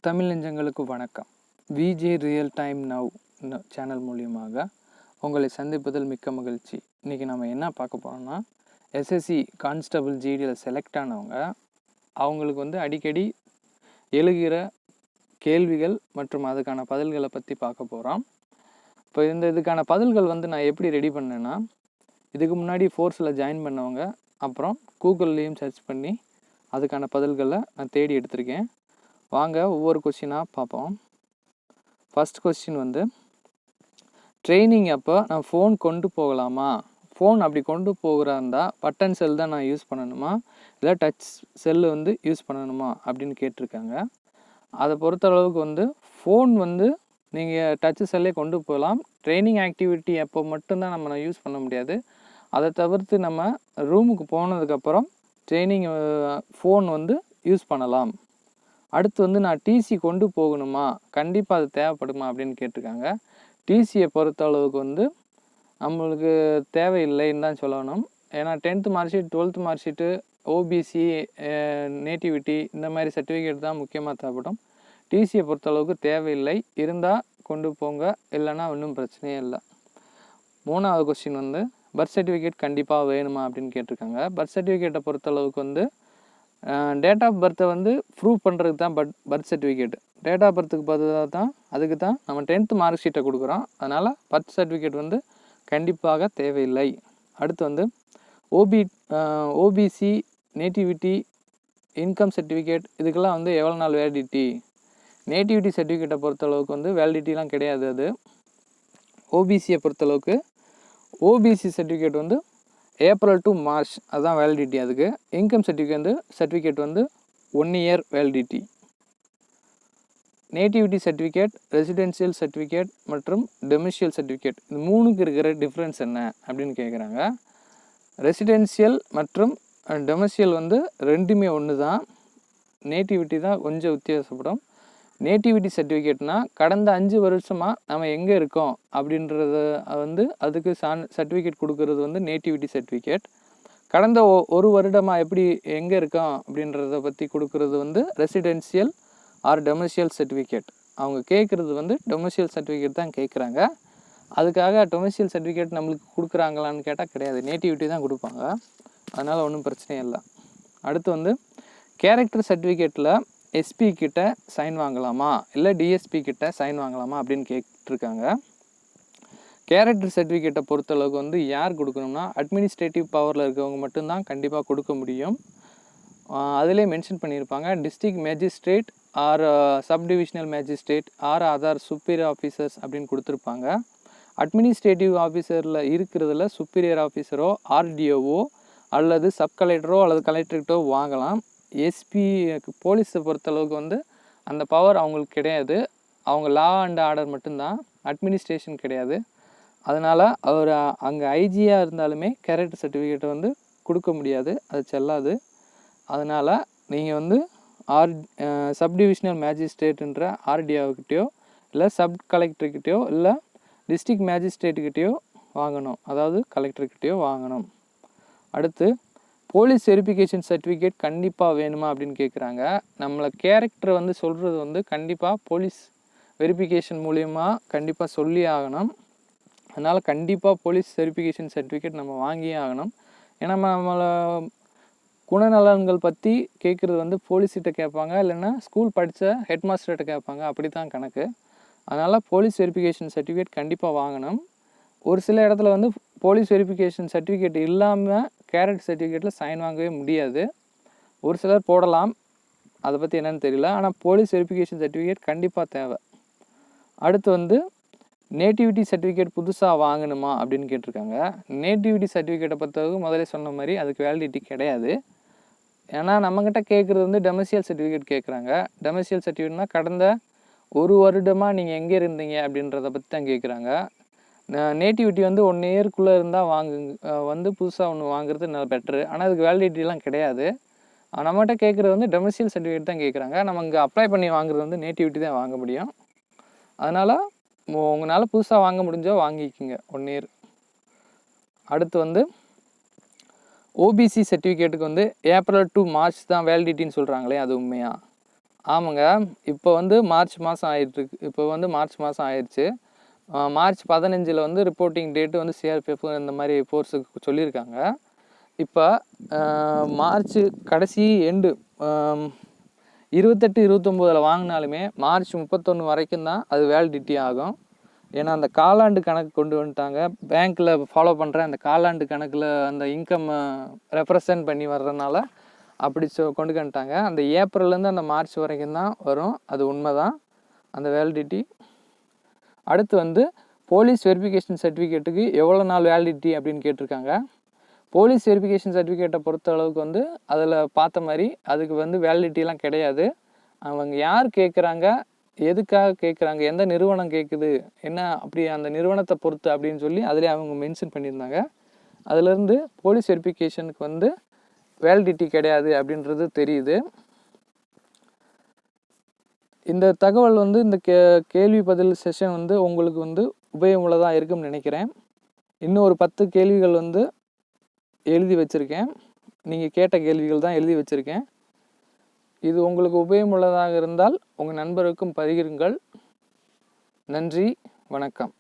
தமிழ் நெஞ்சங்களுக்கு வணக்கம். VJ real time now channel மூலியமாக உங்களை சந்திப்பதில் மிக்க மகிழ்ச்சி. இன்றைக்கி நம்ம என்ன பார்க்க போகிறோம்னா, எஸ்எஸ்சி கான்ஸ்டபிள் ஜிடியில் செலக்ட் ஆனவங்க அவங்களுக்கு அடிக்கடி எழுகிற கேள்விகள் மற்றும் அதுக்கான பதில்களை பற்றி பார்க்க போகிறோம். இப்போ இதுக்கான பதில்கள் நான் எப்படி ரெடி பண்ணேன்னா, இதுக்கு முன்னாடி ஃபோர்ஸில் ஜாயின் பண்ணவங்க அப்புறம் கூகுள்லேயும் சர்ச் பண்ணி அதுக்கான பதில்களை நான் தேடி எடுத்திருக்கேன். வாங்க ஒவ்வொரு கொஸ்டினாக பார்ப்போம். ஃபஸ்ட் கொஸ்டின் ட்ரைனிங் அப்போ நான் ஃபோன் கொண்டு போகலாமா? ஃபோன் அப்படி கொண்டு போகிறா இருந்தால் பட்டன் செல் தான் நான் யூஸ் பண்ணணுமா, இல்லை டச் செல்லு யூஸ் பண்ணணுமா அப்படின்னு கேட்டிருக்காங்க. அதை பொறுத்தளவுக்கு ஃபோன் நீங்கள் டச் செல்லே கொண்டு போகலாம். ட்ரைனிங் ஆக்டிவிட்டி அப்போ மட்டும்தான் நம்ம யூஸ் பண்ண முடியாது. அதை தவிர்த்து நம்ம ரூமுக்கு போனதுக்கப்புறம் ட்ரைனிங் ஃபோன் யூஸ் பண்ணலாம். அடுத்து நான் டிசி கொண்டு போகணுமா, கண்டிப்பாக அது தேவைப்படுமா அப்படின்னு கேட்டிருக்காங்க. டிசியை பொறுத்த அளவுக்கு நம்மளுக்கு தேவையில்லைன்னு தான் சொல்லணும். ஏன்னா 10th mark sheet, 12th mark sheet, OBC, nativity இந்த மாதிரி சர்டிஃபிகேட் தான் முக்கியமாக தேவைப்படும். டிசியை பொறுத்தளவுக்கு தேவையில்லை. இருந்தால் கொண்டு போங்க, இல்லைன்னா ஒன்றும் பிரச்சனையே இல்லை. மூணாவது கொஸ்டின் பர்த் சர்டிஃபிகேட் கண்டிப்பாக வேணுமா அப்படின்னு கேட்டிருக்காங்க. பர்த் சர்டிஃபிகேட்டை பொறுத்தளவுக்கு டேட் ஆஃப் பர்த்தை ப்ரூவ் பண்ணுறதுக்கு தான் பர்த் சர்டிஃபிகேட். டேட் ஆஃப் பர்த்துக்கு பதிலாக தான் அதுக்கு தான் நம்ம 10th மார்க் ஷீட்டை கொடுக்குறோம். அதனால் பர்த் சர்டிஃபிகேட் கண்டிப்பாக தேவையில்லை. அடுத்து ஓபிசி, நேட்டிவிட்டி, இன்கம் சர்டிஃபிகேட் இதுக்கெல்லாம் எவ்வளோ நாள் வேலிடிட்டி? நேட்டிவிட்டி சர்டிஃபிகேட்டை பொறுத்தளவுக்கு வேலிடிட்டிலாம் கிடையாது. அது ஓபிசியை பொறுத்தளவுக்கு OBC certificate April to March அதுதான் வேலிடிட்டி. அதுக்கு income certificate 1 year validity. Nativity certificate, residential certificate மற்றும் டொமிசியல் சர்டிஃபிகேட் இது மூணுக்கு இருக்கிற டிஃப்ரென்ஸ் என்ன அப்படின்னு கேட்குறாங்க. ரெசிடென்ஷியல் மற்றும் டொமிசியல் ரெண்டுமே ஒன்று தான். நேட்டிவிட்டி தான் கொஞ்சம் வித்தியாசப்படும். நேட்டிவிட்டி சர்டிஃபிகேட்னால் கடந்த 5 வருஷமாக நம்ம எங்கே இருக்கோம் அப்படின்றத அதுக்கு சர்டிஃபிகேட் கொடுக்கறது நேட்டிவிட்டி சர்டிஃபிகேட். கடந்த 1 வருடமாக எப்படி எங்கே இருக்கோம் அப்படின்றத பற்றி கொடுக்கறது ரெசிடென்ஷியல் ஆர் டொமிசியல் சர்டிஃபிகேட். அவங்க கேட்குறது டொமிசியல் சர்டிஃபிகேட் தான் கேட்குறாங்க. அதுக்காக டொமிசியல் சர்டிஃபிகேட் நம்மளுக்கு கொடுக்குறாங்களான்னு கேட்டால் கிடையாது, நேட்டிவிட்டி தான் கொடுப்பாங்க. அதனால் ஒன்றும் பிரச்சனை இல்லை. அடுத்து கேரக்டர் சர்டிஃபிகேட்டில் எஸ்பி கிட்ட சைன் வாங்கலாமா, இல்லை டிஎஸ்பி கிட்ட சைன் வாங்கலாமா அப்படின்னு கேட்டிருக்காங்க. கேரக்டர் சர்டிஃபிகேட்டை பொறுத்தளவுக்கு யார் கொடுக்கணும்னா, அட்மினிஸ்ட்ரேட்டிவ் பவரில் இருக்கவங்க மட்டும்தான் கண்டிப்பாக கொடுக்க முடியும். அதிலே மென்ஷன் பண்ணியிருப்பாங்க. District magistrate R subdivisional magistrate R other superior officers அப்படின்னு கொடுத்துருப்பாங்க. அட்மினிஸ்ட்ரேட்டிவ் ஆஃபீஸரில் இருக்கிறதுல சுப்பீரியர் ஆஃபீஸரோ ஆர்டிஓவோ அல்லது சப் கலெக்டரோ அல்லது கலெக்டரேட்டோ வாங்கலாம். எஸ்பி போலீஸை பொறுத்தளவுக்கு அந்த பவர் அவங்களுக்கு கிடையாது. அவங்க லா அண்ட் ஆர்டர் மட்டும்தான், அட்மினிஸ்ட்ரேஷன் கிடையாது. அதனால் அவர் அங்கே ஐஜியாக இருந்தாலுமே கேரக்டர் சர்டிஃபிகேட்டை கொடுக்க முடியாது, அது செல்லாது. அதனால் நீங்கள் சப்டிவிஷனல் மேஜிஸ்ட்ரேட்டுன்ற ஆர்டிஓக்கிட்டேயோ இல்லை சப் கலெக்டர்கிட்டையோ இல்லை டிஸ்ட்ரிக்ட் மேஜிஸ்ட்ரேட்டுக்கிட்டேயோ வாங்கணும், அதாவது கலெக்டர்கிட்டையோ வாங்கணும். அடுத்து போலீஸ் வெரிஃபிகேஷன் சர்டிஃபிகேட் கண்டிப்பாக வேணுமா அப்படின்னு கேட்குறாங்க. நம்மளை கேரக்டர் சொல்கிறது கண்டிப்பாக போலீஸ் வெரிஃபிகேஷன் மூலிமா கண்டிப்பாக சொல்லி ஆகணும். அதனால் கண்டிப்பாக போலீஸ் வெரிஃபிகேஷன் சர்டிஃபிகேட் நம்ம வாங்கியே ஆகணும். ஏன்னா நம்மளை குணநலன்கள் பற்றி கேட்குறது போலீஸ்கிட்ட கேட்பாங்க, இல்லைன்னா ஸ்கூல் படித்த ஹெட் மாஸ்டர்கிட்ட கேட்பாங்க, அப்படி தான் கணக்கு. அதனால் போலீஸ் வெரிஃபிகேஷன் சர்டிஃபிகேட் கண்டிப்பாக வாங்கணும். ஒரு சில இடத்துல போலீஸ் வெரிஃபிகேஷன் சர்டிஃபிகேட் இல்லாமல் கேரக்டர் சர்டிஃபிகேட்டில் சைன் வாங்கவே முடியாது. ஒரு சிலர் போடலாம், அதை பற்றி என்னென்னு தெரியல. ஆனால் போலீஸ் வெரிஃபிகேஷன் சர்டிஃபிகேட் கண்டிப்பாக தேவை. அடுத்து நேட்டிவிட்டி சர்டிஃபிகேட் புதுசாக வாங்கணுமா அப்படின்னு கேட்டிருக்காங்க. நேட்டிவிட்டி சர்டிஃபிகேட்டை பொறுத்தவரைக்கும் முதலே சொன்ன மாதிரி அதுக்கு வேலிடிட்டி கிடையாது. ஏன்னா நம்மக்கிட்ட கேட்குறது டொமிசியல் சர்டிஃபிகேட் கேட்குறாங்க. டொமிசியல் சர்டிஃபிகேட்னால் கடந்த 1 வருடமாக நீங்கள் எங்கே இருந்தீங்க அப்படின்றத பற்றி தான் கேட்குறாங்க. நேட்டிவிட்டி 1 இயருக்குள்ளே இருந்தால் புதுசாக ஒன்று வாங்குறது நல்ல பெட்ரு. ஆனால் அதுக்கு வேலிடிட்டிலாம் கிடையாது. நம்மகிட்ட கேட்குறது டொமிசியல் சர்டிஃபிகேட் தான் கேட்குறாங்க. நம்ம இங்கே அப்ளை பண்ணி வாங்குறது நேட்டிவிட்டி தான் வாங்க முடியும். அதனால் உங்களால் புதுசாக வாங்க முடிஞ்சோ வாங்கிக்கோங்க 1 இயர். அடுத்து ஓபிசி சர்டிஃபிகேட்டுக்கு ஏப்ரல் டு மார்ச் தான் வேலிடிட்டின்னு சொல்கிறாங்களே, அது உண்மையா? ஆமாங்க. இப்போ வந்து மார்ச் மாதம் ஆயிட்டுருக்கு. இப்போ வந்து மார்ச் மாதம் ஆயிடுச்சு. மார்ச் 15 வந்து ரிப்போர்ட்டிங் டேட்டு வந்து சிஆர்பிஎஃப் இந்த மாதிரி ஃபோர்ஸுக்கு சொல்லியிருக்காங்க. இப்போ மார்ச் கடைசி எண்டு 28, 29 வாங்கினாலுமே மார்ச் 31 வரைக்கும் தான் அது வேலிடிட்டி ஆகும். ஏன்னா அந்த காலாண்டு கணக்கு கொண்டு வந்துட்டாங்க. பேங்க்கில் ஃபாலோ பண்ணுற அந்த காலாண்டு கணக்கில் அந்த இன்கம் ரெப்ரசன்ட் பண்ணி வர்றதுனால அப்படி கொண்டு வந்துட்டாங்க. அந்த ஏப்ரல்லேருந்து அந்த மார்ச் வரைக்கும் தான் வரும். அது உண்மை தான் அந்த வேலிடிட்டி. அடுத்து வந்து போலீஸ் வெரிஃபிகேஷன் சர்டிஃபிகேட்டுக்கு எவ்வளோ நாள் வேலிடிட்டி அப்படின்னு கேட்டிருக்காங்க. போலீஸ் வெரிஃபிகேஷன் சர்டிஃபிகேட்டை பொறுத்த அளவுக்கு வந்து அதில் பார்த்த மாதிரி அதுக்கு வந்து வேலிடிட்டிலாம் கிடையாது. அவங்க யார் கேட்குறாங்க, எதுக்காக கேட்குறாங்க, எந்த நிறுவனம் கேட்குது, என்ன அப்படி அந்த நிறுவனத்தை பொறுத்து அப்படின்னு சொல்லி அதிலே அவங்க மென்ஷன் பண்ணியிருந்தாங்க. அதுலேருந்து போலீஸ் வெரிஃபிகேஷனுக்கு வந்து வேலிடிட்டி கிடையாது அப்படின்றது தெரியுது. இந்த தகவல் வந்து இந்த கேள்வி பதில் செஷன் வந்து உங்களுக்கு வந்து உபயோகமுள்ளதாக இருக்கும்னு நினைக்கிறேன். இன்னும் ஒரு 10 கேள்விகள் வந்து எழுதி வச்சுருக்கேன். நீங்கள் கேட்ட கேள்விகள் தான் எழுதி வச்சுருக்கேன். இது உங்களுக்கு உபயோகமுள்ளதாக இருந்தால் உங்கள் நண்பருக்கும் பகிருங்கள். நன்றி, வணக்கம்.